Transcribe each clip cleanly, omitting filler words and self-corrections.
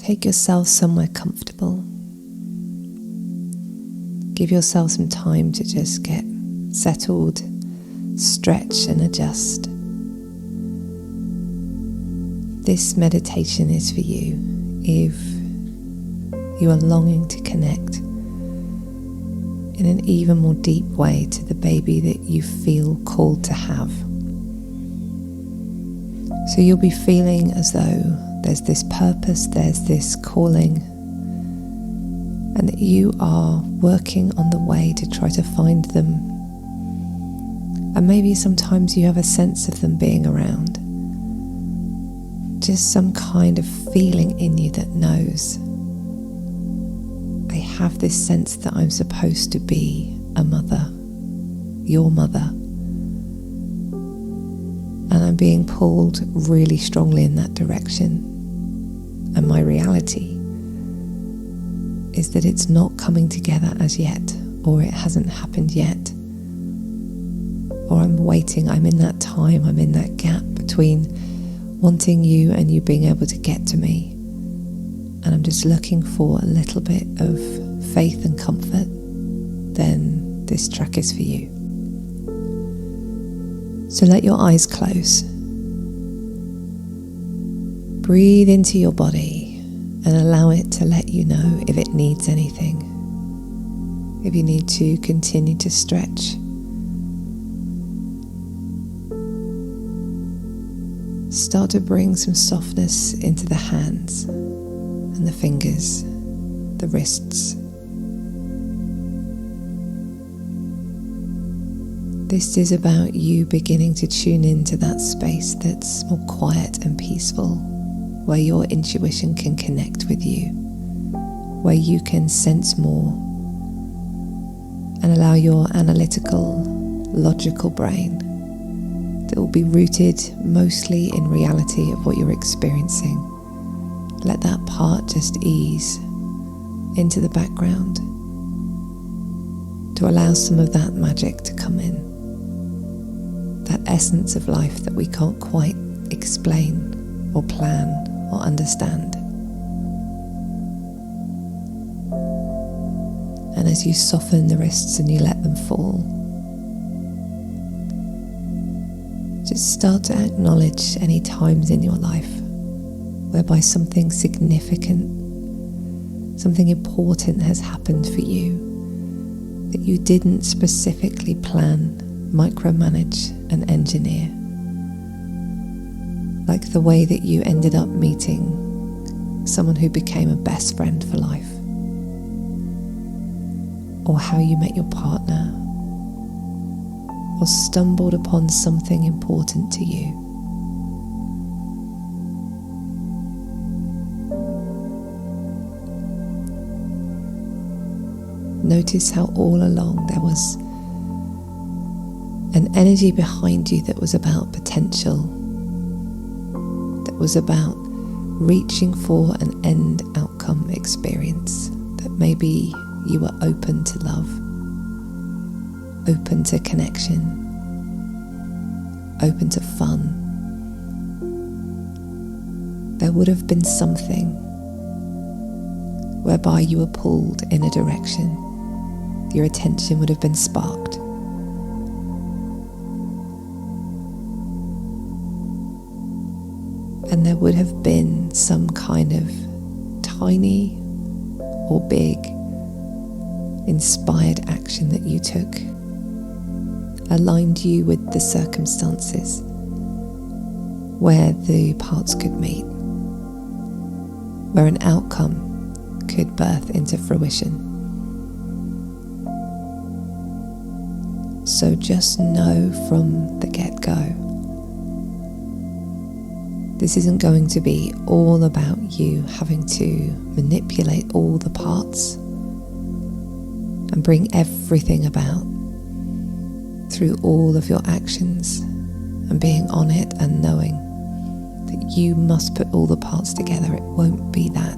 Take yourself somewhere comfortable. Give yourself some time to just get settled, stretch and adjust. This meditation is for you if you are longing to connect in an even more deep way to the baby that you feel called to have. So you'll be feeling as though there's this purpose, there's this calling, and that you are working on the way to try to find them. And maybe sometimes you have a sense of them being around. Just some kind of feeling in you that knows, I have this sense that I'm supposed to be a mother, your mother. And I'm being pulled really strongly in that direction. And my reality is that it's not coming together as yet, or it hasn't happened yet. Or I'm waiting, I'm in that time, I'm in that gap between wanting you and you being able to get to me. And I'm just looking for a little bit of faith and comfort. Then this track is for you. So let your eyes close. Breathe into your body and allow it to let you know if it needs anything. If you need to continue to stretch. Start to bring some softness into the hands and the fingers, the wrists. This is about you beginning to tune into that space that's more quiet and peaceful, where your intuition can connect with you, where you can sense more and allow your analytical, logical brain that will be rooted mostly in reality of what you're experiencing. Let that part just ease into the background to allow some of that magic to come in. That essence of life that we can't quite explain or plan or understand. And as you soften the wrists and you let them fall, just start to acknowledge any times in your life whereby something significant, something important has happened for you that you didn't specifically plan, micromanage and engineer. Like the way that you ended up meeting someone who became a best friend for life, or how you met your partner, or stumbled upon something important to you. Notice how all along there was an energy behind you that was about potential, that was about reaching for an end outcome experience, that maybe you were open to love, open to connection, open to fun. There would have been something whereby you were pulled in a direction. Your attention would have been sparked. And there would have been some kind of tiny or big inspired action that you took, aligned you with the circumstances where the parts could meet, where an outcome could birth into fruition. So just know from the get-go, this isn't going to be all about you having to manipulate all the parts and bring everything about through all of your actions and being on it and knowing that you must put all the parts together. It won't be that.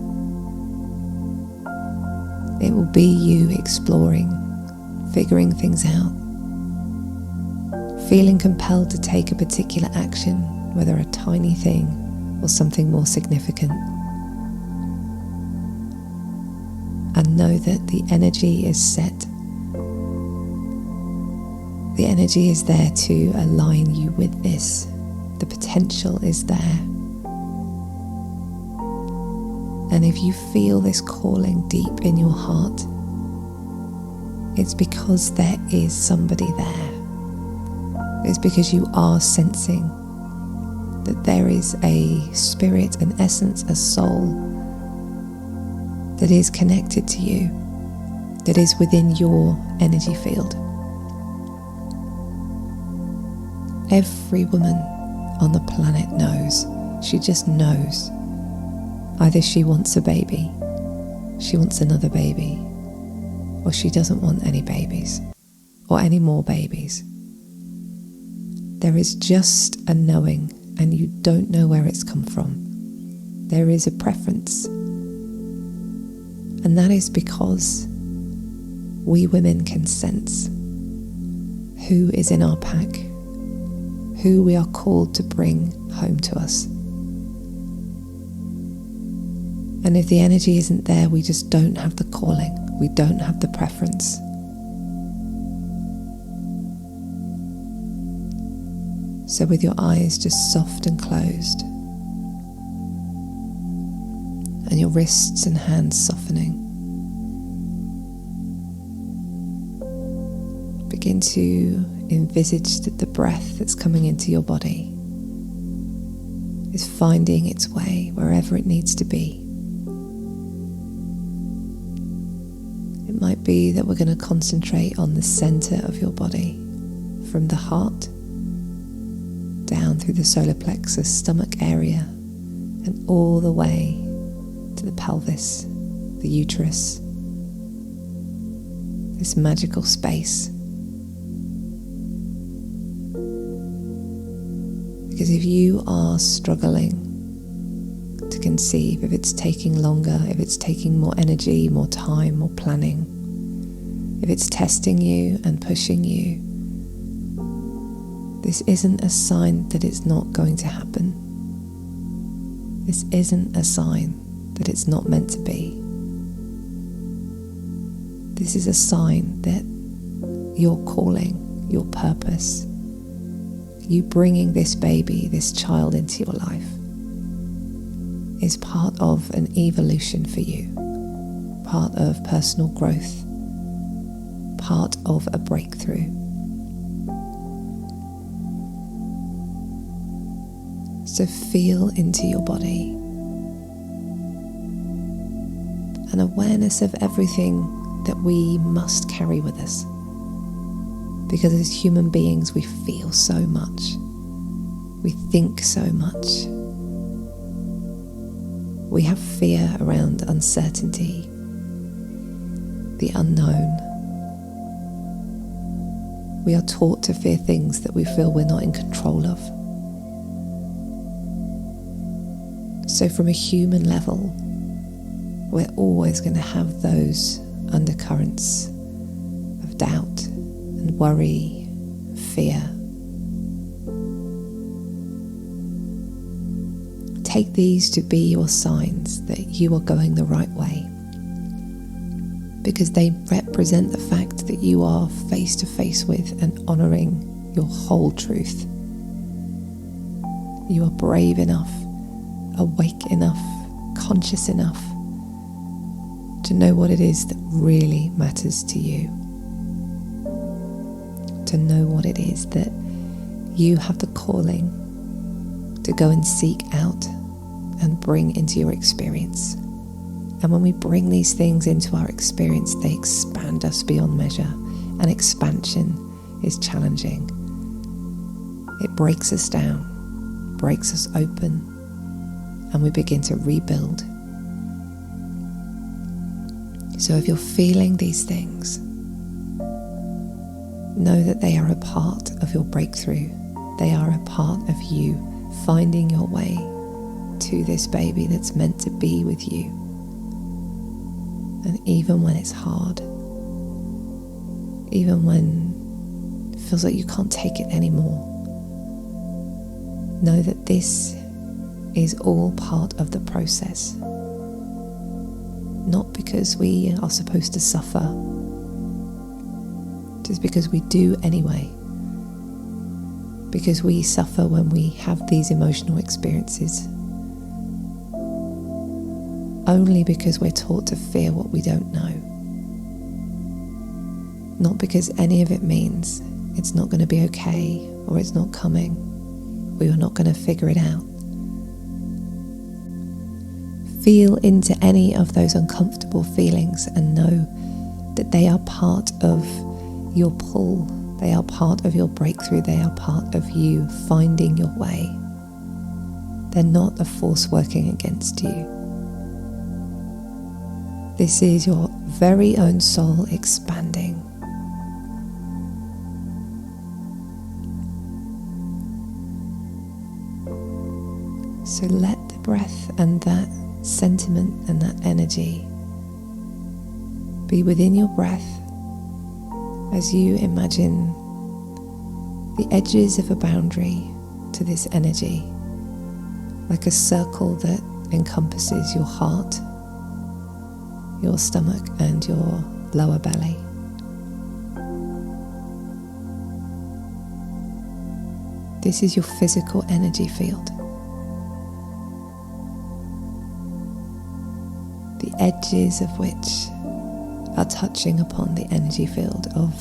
It will be you exploring, figuring things out, feeling compelled to take a particular action, whether a tiny thing or something more significant. and know that the energy is set. The energy is there to align you with this. The potential is there. And if you feel this calling deep in your heart, it's because there is somebody there. It's because you are sensing that there is a spirit, an essence, a soul that is connected to you, that is within your energy field. Every woman on the planet knows. She just knows. Either she wants a baby, she wants another baby, or she doesn't want any babies, or any more babies. There is just a knowing, and you don't know where it's come from. There is a preference. And that is because we women can sense who is in our pack, who we are called to bring home to us. And if the energy isn't there, we just don't have the calling, we don't have the preference. So with your eyes just soft and closed, and your wrists and hands softening, begin to envisage that the breath that's coming into your body is finding its way wherever it needs to be. It might be that we're going to concentrate on the center of your body, from the heart down through the solar plexus, stomach area, and all the way to the pelvis, the uterus, this magical space. Because if you are struggling to conceive, if it's taking longer, if it's taking more energy, more time, more planning, if it's testing you and pushing you, this isn't a sign that it's not going to happen. This isn't a sign that it's not meant to be. This is a sign that your calling, your purpose, you bringing this baby, this child into your life, is part of an evolution for you, part of personal growth, part of a breakthrough. So feel into your body, an awareness of everything that we must carry with us. Because as human beings, we feel so much. We think so much. We have fear around uncertainty, the unknown. We are taught to fear things that we feel we're not in control of. So from a human level, we're always going to have those undercurrents of doubt and worry, fear. Take these to be your signs that you are going the right way, because they represent the fact that you are face to face with and honouring your whole truth. You are brave enough, awake enough, conscious enough to know what it is that really matters to you. To know what it is that you have the calling to go and seek out and bring into your experience. And when we bring these things into our experience, they expand us beyond measure. And expansion is challenging. It breaks us down, breaks us open, and we begin to rebuild. So if you're feeling these things, know that they are a part of your breakthrough. They are a part of you finding your way to this baby that's meant to be with you. And even when it's hard, even when it feels like you can't take it anymore, know that this is all part of the process. not because we are supposed to suffer, just because we do anyway. Because we suffer when we have these emotional experiences, only because we're taught to fear what we don't know. Not because any of it means it's not going to be okay, or it's not coming, or you're not going to figure it out. Feel into any of those uncomfortable feelings and know that they are part of your pull. They are part of your breakthrough. They are part of you finding your way. They're not a force working against you. This is your very own soul expanding. So let the breath and that sentiment and that energy be within your breath as you imagine the edges of a boundary to this energy, like a circle that encompasses your heart, your stomach and your lower belly. This is your physical energy field. The edges of which are touching upon the energy field of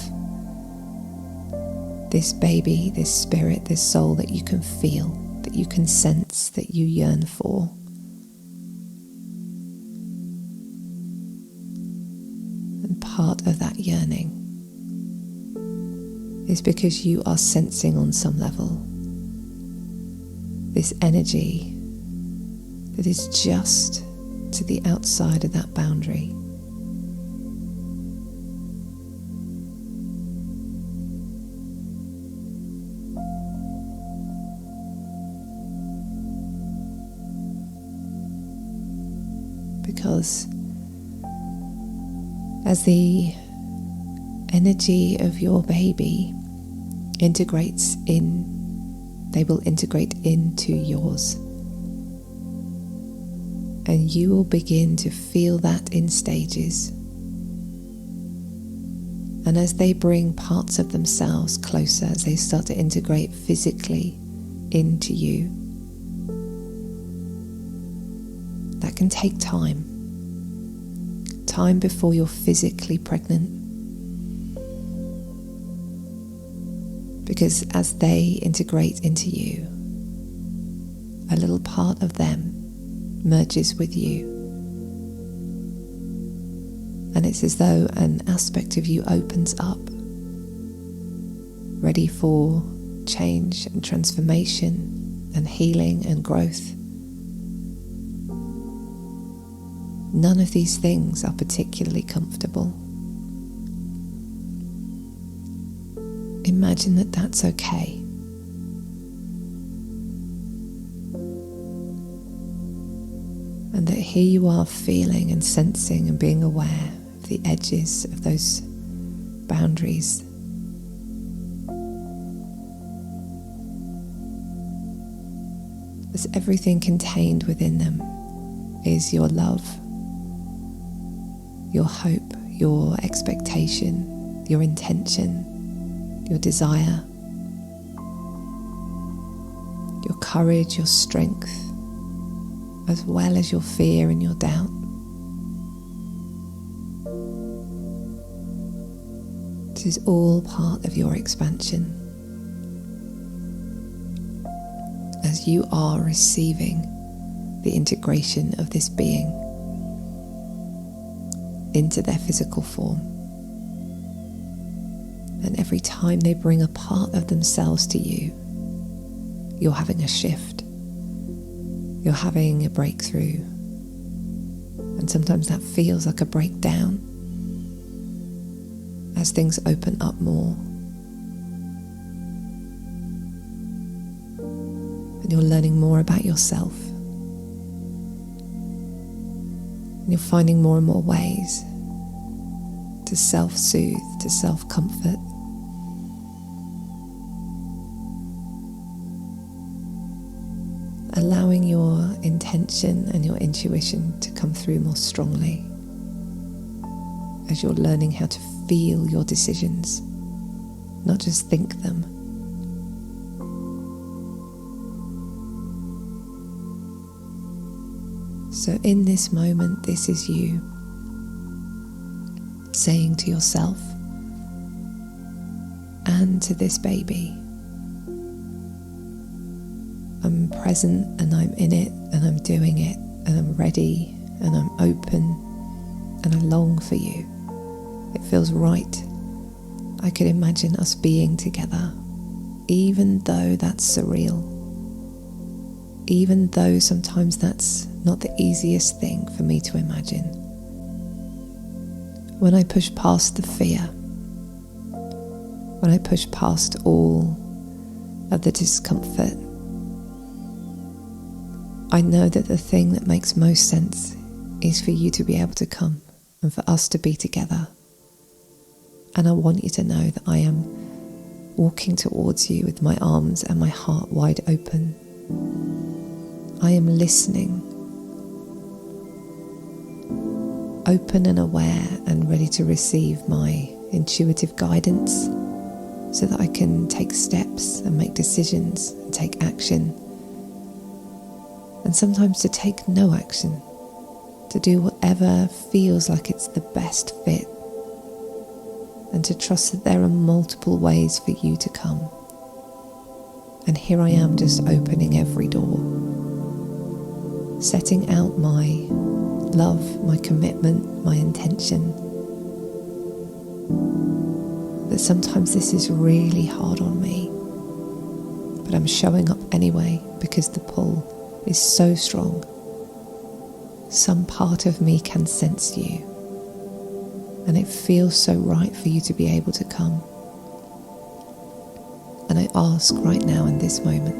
this baby, this spirit, this soul that you can feel, that you can sense, that you yearn for. And part of that yearning is because you are sensing on some level this energy that is just to the outside of that boundary. Because as the energy of your baby integrates in, they will integrate into yours. And you will begin to feel that in stages. And as they bring parts of themselves closer, as they start to integrate physically into you, that can take time. Time before you're physically pregnant. Because as they integrate into you, a little part of them merges with you. And it's as though an aspect of you opens up, ready for change and transformation and healing and growth. None of these things are particularly comfortable. Imagine that that's okay. And that here you are feeling and sensing and being aware of the edges of those boundaries. As everything contained within them is your love, your hope, your expectation, your intention, your desire, your courage, your strength, as well as your fear and your doubt. This is all part of your expansion as you are receiving the integration of this being into their physical form. And every time they bring a part of themselves to you, you're having a shift. You're having a breakthrough. And sometimes that feels like a breakdown as things open up more. And you're learning more about yourself. And you're finding more and more ways to self-soothe, to self-comfort. Allowing your intention and your intuition to come through more strongly. as you're learning how to feel your decisions, not just think them. So in this moment, this is you saying to yourself and to this baby, I'm present and I'm in it and I'm doing it and I'm ready and I'm open and I long for you. It feels right. I could imagine us being together, even though that's surreal. Even though sometimes that's not the easiest thing for me to imagine. When I push past the fear, when I push past all of the discomfort, I know that the thing that makes most sense is for you to be able to come and for us to be together. And I want you to know that I am walking towards you with my arms and my heart wide open. I am listening, open and aware and ready to receive my intuitive guidance so that I can take steps and make decisions and take action. And sometimes to take no action, to do whatever feels like it's the best fit, and to trust that there are multiple ways for you to come. And here I am, just opening every door, setting out my love, my commitment, my intention. That sometimes this is really hard on me, but I'm showing up anyway because the pull is so strong. Some part of me can sense you, and it feels so right for you to be able to come. And I ask right now in this moment,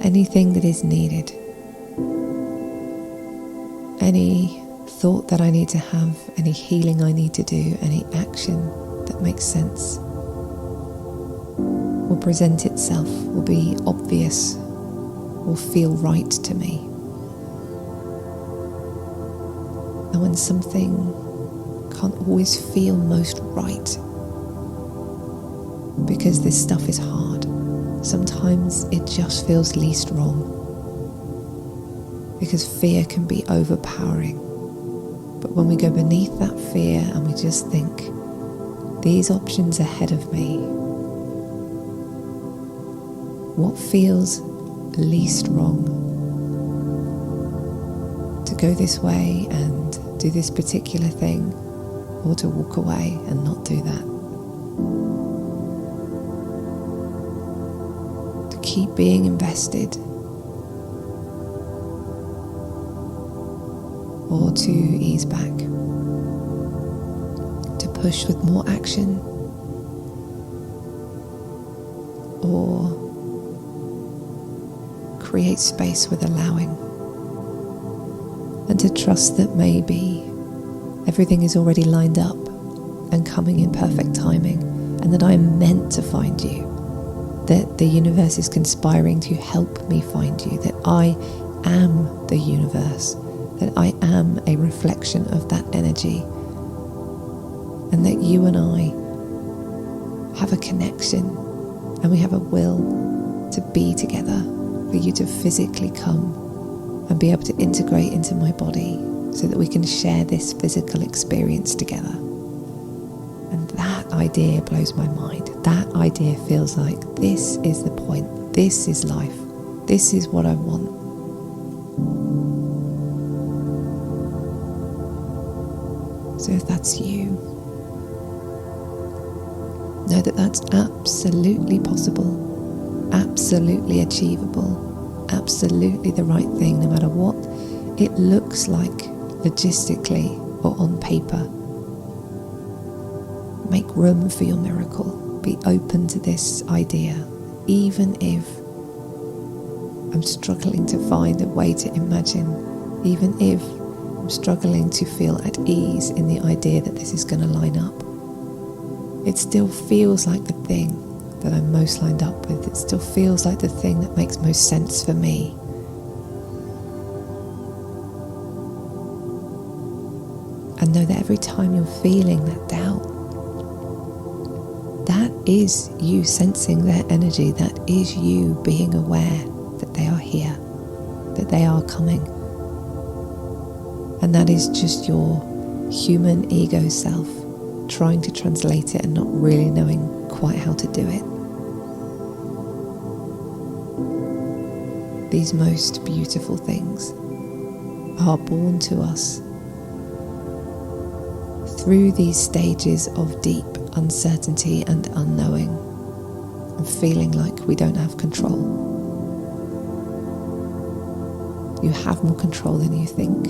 anything that is needed, any thought that I need to have, any healing I need to do, any action that makes sense, will present itself, will be obvious, will feel right to me. And when something can't always feel most right, because this stuff is hard, sometimes it just feels least wrong, because fear can be overpowering. But when we go beneath that fear and we just think, these options ahead of me, what feels least wrong? To go this way and do this particular thing, or to walk away and not do that. To keep being invested, or to ease back. To push with more action, or create space with allowing, and to trust that maybe everything is already lined up and coming in perfect timing, and that I am meant to find you, that the universe is conspiring to help me find you, that I am the universe, that I am a reflection of that energy, and that you and I have a connection and we have a will to be together, for you to physically come and be able to integrate into my body so that we can share this physical experience together. And that idea blows my mind. That idea feels like this is the point, this is life, this is what I want. So if that's you, know that that's absolutely possible, absolutely achievable, absolutely the right thing, no matter what it looks like logistically or on paper. Make room for your miracle. Be open to this idea, even if I'm struggling to find a way to imagine, even if I'm struggling to feel at ease in the idea that this is going to line up. It still feels like the thing that I'm most lined up with. It still feels like the thing that makes most sense for me. And know that every time you're feeling that doubt, that is you sensing their energy. That is you being aware that they are here, that they are coming. And that is just your human ego self trying to translate it and not really knowing quite how to do it. These most beautiful things are born to us through these stages of deep uncertainty and unknowing, and feeling like we don't have control. You have more control than you think.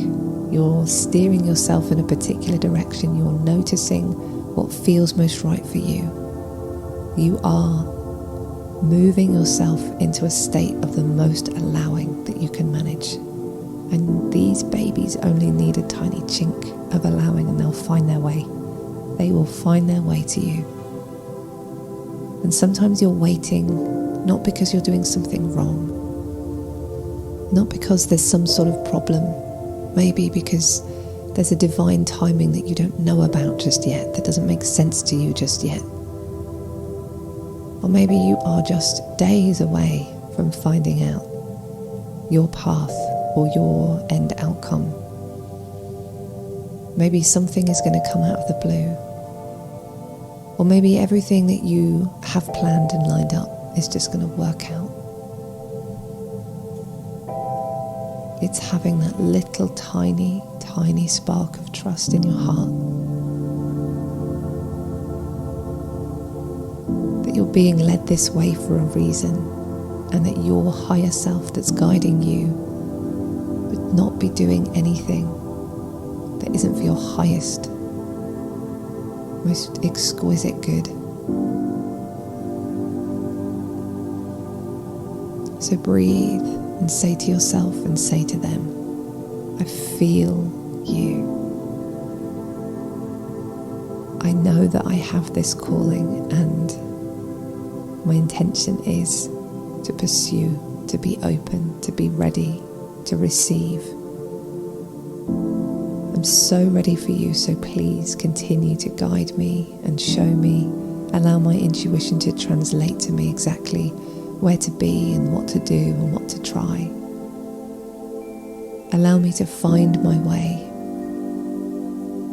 You're steering yourself in a particular direction. You're noticing what feels most right for you. You are moving yourself into a state of the most allowing that you can manage. And these babies only need a tiny chink of allowing, and they'll find their way. They will find their way to you. And sometimes you're waiting, not because you're doing something wrong, not because there's some sort of problem, maybe because there's a divine timing that you don't know about just yet, that doesn't make sense to you just yet. Or maybe you are just days away from finding out your path or your end outcome. Maybe something is going to come out of the blue. Or maybe everything that you have planned and lined up is just going to work out. It's having that little tiny, tiny spark of trust in your heart that you're being led this way for a reason, and that your higher self that's guiding you would not be doing anything that isn't for your highest, most exquisite good. So breathe and say to yourself and say to them, I feel you. I know that I have this calling, and my intention is to pursue, to be open, to be ready, to receive. I'm so ready for you, so please continue to guide me and show me. Allow my intuition to translate to me exactly where to be and what to do and what to try. Allow me to find my way.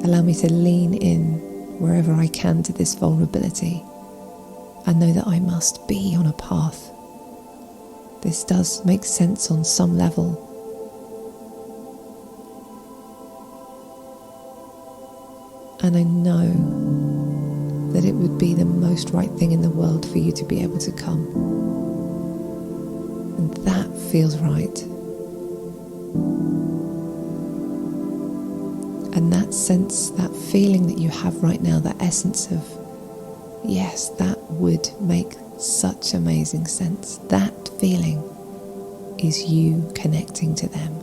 Allow me to lean in wherever I can to this vulnerability, and know that I must be on a path. This does make sense on some level. And I know that it would be the most right thing in the world for you to be able to come. And that feels right. And that sense, that feeling that you have right now, that essence of, yes, that would make such amazing sense. That feeling is you connecting to them.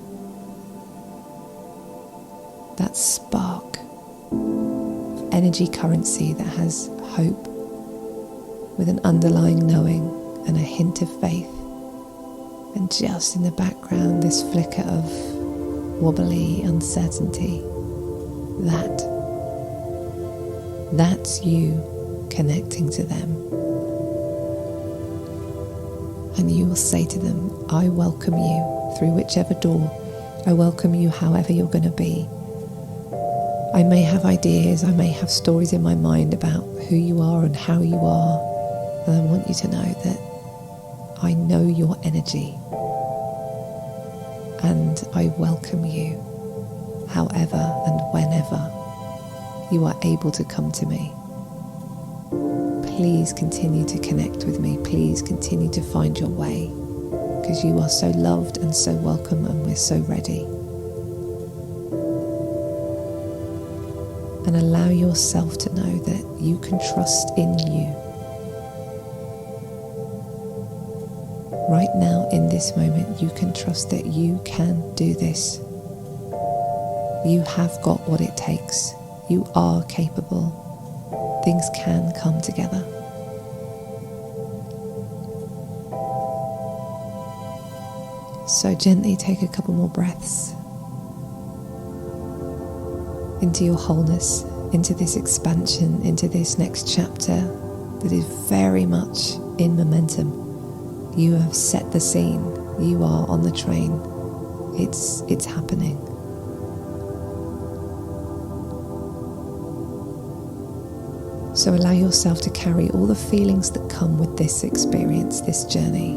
That spark of energy currency that has hope with an underlying knowing and a hint of faith. And just in the background, this flicker of wobbly uncertainty. That's you connecting to them. And you will say to them, I welcome you through whichever door. I welcome you however you're going to be. I may have ideas, I may have stories in my mind about who you are and how you are. And I want you to know that I know your energy. And I welcome you however and whenever you are able to come to me. Please continue to connect with me. Please continue to find your way, because you are so loved and so welcome, and we're so ready. And allow yourself to know that you can trust in you. Right now, in this moment, you can trust that you can do this. You have got what it takes. You are capable. Things can come together. So gently take a couple more breaths. into your wholeness, into this expansion, into this next chapter that is very much in momentum. You have set the scene. You are on the train. It's happening. So allow yourself to carry all the feelings that come with this experience, this journey.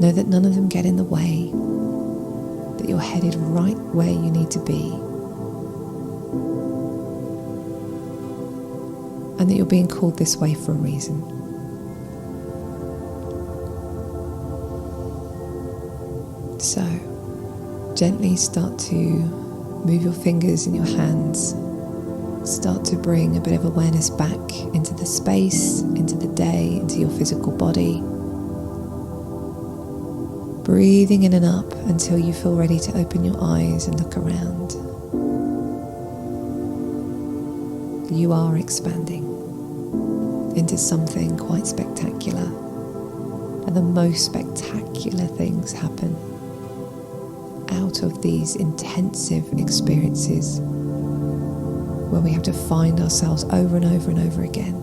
Know that none of them get in the way, that you're headed right where you need to be, and that you're being called this way for a reason. So, gently start to move your fingers in your hands. Start to bring a bit of awareness back into the space, into the day, into your physical body. Breathing in and up until you feel ready to open your eyes and look around. You are expanding into something quite spectacular, and the most spectacular things happen out of these intensive experiences where we have to find ourselves over and over and over again,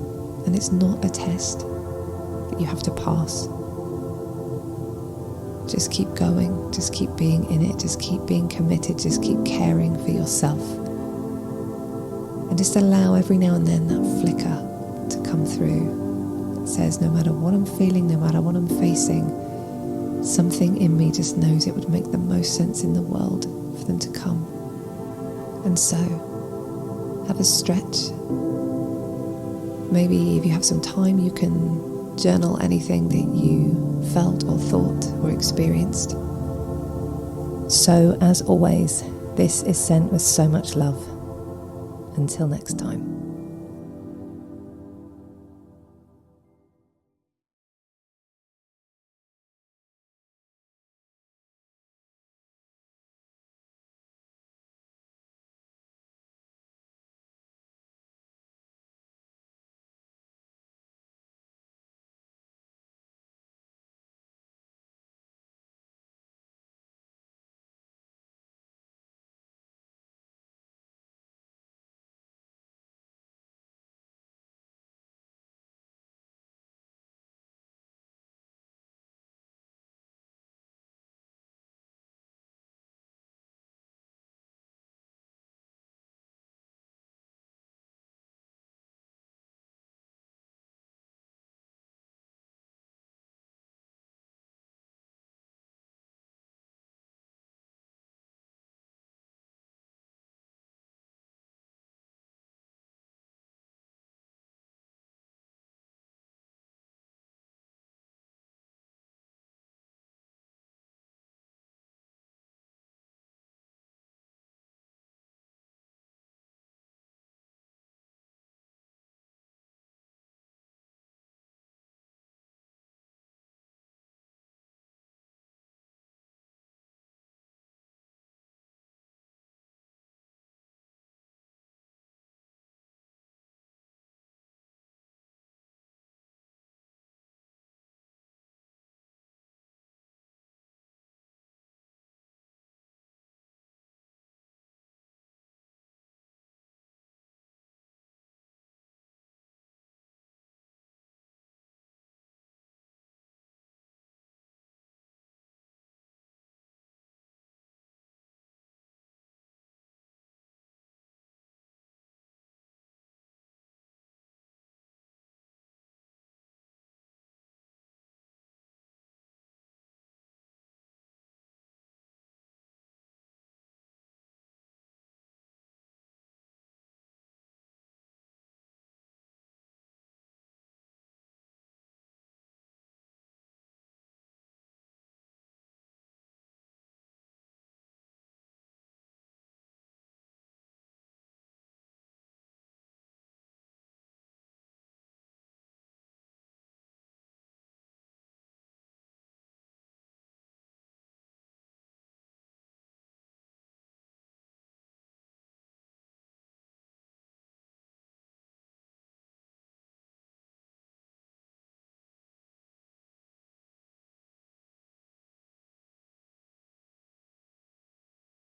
and it's not a test that you have to pass. Just keep going, just keep being in it, just keep being committed, just keep caring for yourself, and just allow every now and then that flicker to come through that says, no matter what I'm feeling, no matter what I'm facing, something in me just knows it would make the most sense in the world for them to come. And so have a stretch. Maybe if you have some time, you can journal anything that you felt or thought or experienced. So, as always, this is sent with so much love. Until next time.